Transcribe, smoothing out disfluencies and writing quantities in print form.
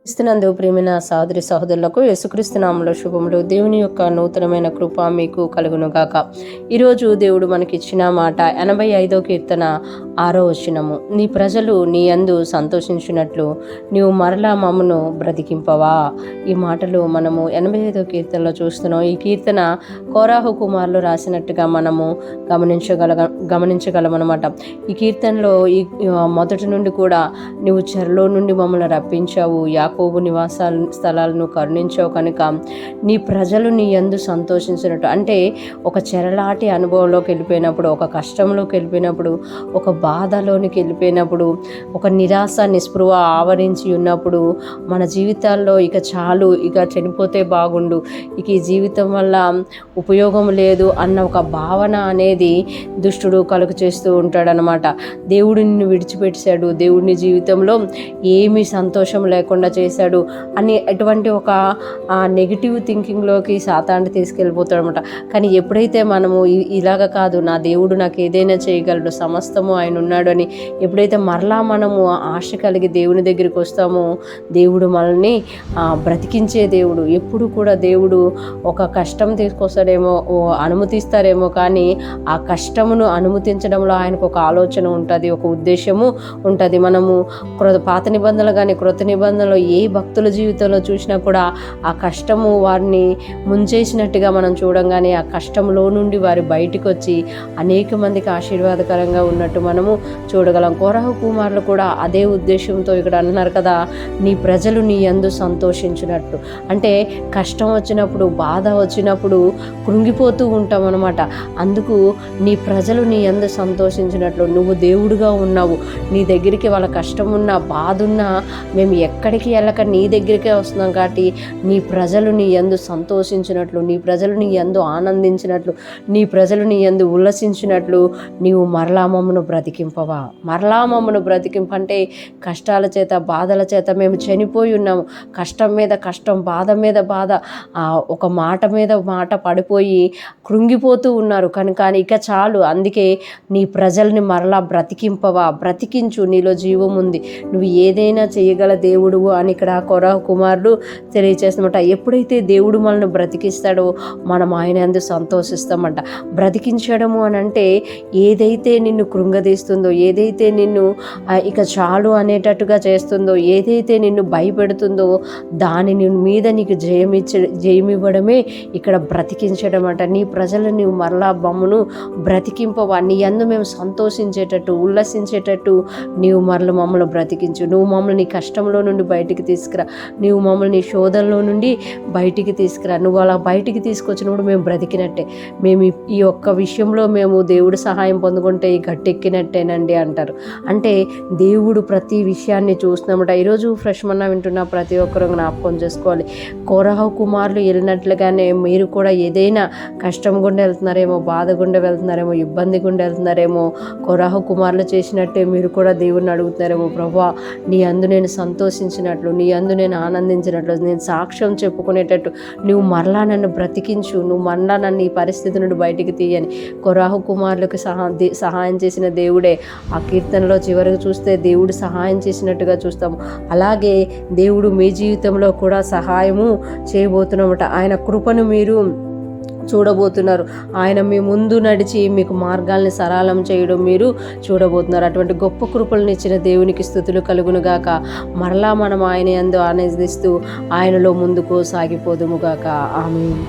క్రీస్తునందు ప్రియమైన సహోదరి సహోదరులకు యేసుక్రీస్తు నామములో శుభములు. దేవుని యొక్క నూతనమైన కృప మీకు కలుగును గాక. ఈరోజు దేవుడు మనకిచ్చిన మాట 85వ కీర్తన 6వ వచనము. నీ ప్రజలు నీ యందు సంతోషించినట్లు నీవు మరలా మమ్మను బ్రతికింపవా. ఈ మాటలు మనము 85వ కీర్తనలో చూస్తున్నాం. ఈ కీర్తన కోరాహు కుమారులు రాసినట్టుగా మనము గమనించగలమన్నమాట. ఈ కీర్తనలో మొదటి నుండి కూడా నువ్వు చెరలో నుండి మమ్మల్ని రప్పించావు, యాకోబు స్థలాలను కరుణించావు కనుక నీ ప్రజలు నీ యందు సంతోషించినట్టు. అంటే ఒక చెరలాటి అనుభవంలోకి వెళ్ళిపోయినప్పుడు, ఒక కష్టంలోకి వెళ్ళిపోయినప్పుడు, ఒక బాధలోనికి వెళ్ళిపోయినప్పుడు, ఒక నిరాశ నిస్పృహ ఆవరించి ఉన్నప్పుడు, మన జీవితాల్లో ఇక చాలు, ఇక చనిపోతే బాగుండు, ఇక ఈ జీవితం వల్ల ఉపయోగం లేదు అన్న ఒక భావన అనేది దుష్టుడు కలుగు చేస్తూ ఉంటాడనమాట. దేవుడు నిన్ను విడిచిపెట్టాడు, దేవుడిని జీవితంలో ఏమీ సంతోషం లేకుండా చేశాడు అని ఎటువంటి ఒక నెగిటివ్ థింకింగ్లోకి సాతాను తీసుకెళ్ళిపోతాడు అనమాట. కానీ ఎప్పుడైతే మనము ఇలాగ కాదు, నా దేవుడు నాకు ఏదైనా చేయగలడు, సమస్తము ఆయన ఉన్నాడు అని ఎప్పుడైతే మరలా మనము ఆశ కలిగి దేవుని దగ్గరికి వస్తామో, దేవుడు మనల్ని బ్రతికించే దేవుడు. ఎప్పుడు కూడా దేవుడు ఒక కష్టం తీసుకొస్తాడేమో, అనుమతిస్తారేమో, కానీ ఆ కష్టమును అనుమతించడంలో ఆయనకు ఒక ఆలోచన ఉంటుంది, ఒక ఉద్దేశము ఉంటుంది. మనము పాత నిబంధనలు కానీ క్రొత్త నిబంధనలు ఏ భక్తుల జీవితంలో చూసినా కూడా ఆ కష్టము వారిని ముంచేసినట్టుగా మనం చూడంగానే ఆ కష్టంలో నుండి వారి బయటికి వచ్చి అనేక మందికి ఆశీర్వాదకరంగా ఉన్నట్టు మనము చూడగలం. కోరహు కుమారులు కూడా అదే ఉద్దేశంతో ఇక్కడ అన్నారు కదా, నీ ప్రజలు నీ యందు సంతోషించినట్టు. అంటే కష్టం వచ్చినప్పుడు, బాధ వచ్చినప్పుడు కృంగిపోతూ ఉంటాం అనమాట. అందుకు నీ ప్రజలు నీ యందు సంతోషించినట్లు, నువ్వు దేవుడుగా ఉన్నావు, నీ దగ్గరికి వాళ్ళ కష్టం ఉన్నా బాధ ఉన్నా మేము ఎక్కడికి వెళ్ళక నీ దగ్గరికే వస్తున్నాం కాబట్టి నీ ప్రజలు నీ యందు సంతోషించినట్లు, నీ ప్రజలు నీ యందు ఆనందించినట్లు, నీ ప్రజలు నీ యందు ఉల్లసించినట్లు నీవు మరలా మమ్మను బ్రతికింపవా. మరలా మమ్మను బ్రతికింపంటే కష్టాల చేత బాధల చేత మేము చనిపోయి ఉన్నాము. కష్టం మీద కష్టం, బాధ మీద బాధ, ఒక మాట మీద మాట పడిపోయి కృంగిపోతూ ఉన్నారు కనుక ఇక చాలు, అందుకే నీ ప్రజల్ని మరలా బ్రతికింపవా, బ్రతికించు, నీలో జీవం ఉంది, నువ్వు ఏదైనా చేయగల దేవుడువు అని ఇక్కడ కోరహు కుమారుడు తెలియచేస్తామంట. ఎప్పుడైతే దేవుడు మనల్ని బ్రతికిస్తాడో మనం ఆయన యందు సంతోషిస్తామంట. బ్రతికించడము అని అంటే ఏదైతే నిన్ను కృంగదీస్తుందో, ఏదైతే నిన్ను ఇక చాలు అనేటట్టుగా చేస్తుందో, ఏదైతే నిన్ను భయపెడుతుందో దాని మీద నీకు జయమివ్వడమే ఇక్కడ బ్రతికించడం అంట. నీ ప్రజలు నీవు మరలా బొమ్మను బ్రతికింపవా, నీ యందు మేము సంతోషించేటట్టు ఉల్లసించేటట్టు నీవు మరలా మమ్మల్ని బ్రతికించు. నువ్వు మమ్మల్ని నీ కష్టంలో నుండి బయటికి తీసుకురా, నీవు మమ్మల్ని నీ శోధనలో నుండి బయటికి తీసుకురా. నువ్వు అలా బయటికి తీసుకొచ్చినప్పుడు మేము బ్రతికినట్టే, మేము ఈ ఒక్క విషయంలో మేము దేవుడు సహాయం పొందుకుంటే ఈ గట్టెక్కినట్టేనండి అంటారు. అంటే దేవుడు ప్రతి విషయాన్ని చూస్తున్నామట. ఈరోజు ఫ్రెష్ మన్నా వింటున్న ప్రతి ఒక్కరూ జ్ఞాపకం చేసుకోవాలి, కోరహు కుమారులు వెళ్ళినట్లుగానే మీరు కూడా ఏదైనా కష్టం గుండా వెళ్తున్నారేమో, బాధ గుండా వెళ్తున్నారేమో, ఇబ్బంది గుండా వెళ్తున్నారేమో, కోరహు కుమారులు చేసినట్టే మీరు కూడా దేవుడిని అడుగుతున్నారేమో, ప్రభువా నీ అందు నేను సంతోషించినట్లు, నీ అందు నేను ఆనందించినట్లు, నేను సాక్ష్యం చెప్పుకునేటట్టు నువ్వు మరలా నన్ను బ్రతికించు, నువ్వు మరలా నన్ను ఈ పరిస్థితి నుండి బయటికి తీయని కోరహు కుమారులకు సహాయం చేసిన దేవుడే. ఆ కీర్తనలో చివరికి చూస్తే దేవుడు సహాయం చేసినట్టుగా చూస్తాము. అలాగే దేవుడు మీ జీవితంలో కూడా సహాయము చేయబోతున్నమాట. ఆయన కృపను మీరు చూడబోతున్నారు. ఆయన మీ ముందు నడిచి మీకు మార్గాల్ని సరళం చేయడం మీరు చూడబోతున్నారు. అటువంటి గొప్ప కృపలను ఇచ్చిన దేవునికి స్తుతులు కలుగునుగాక. మరలా మనం ఆయన యందు ఆనందిస్తూ ఆయనలో ముందుకు సాగిపోదుముగాక. ఆమేన్.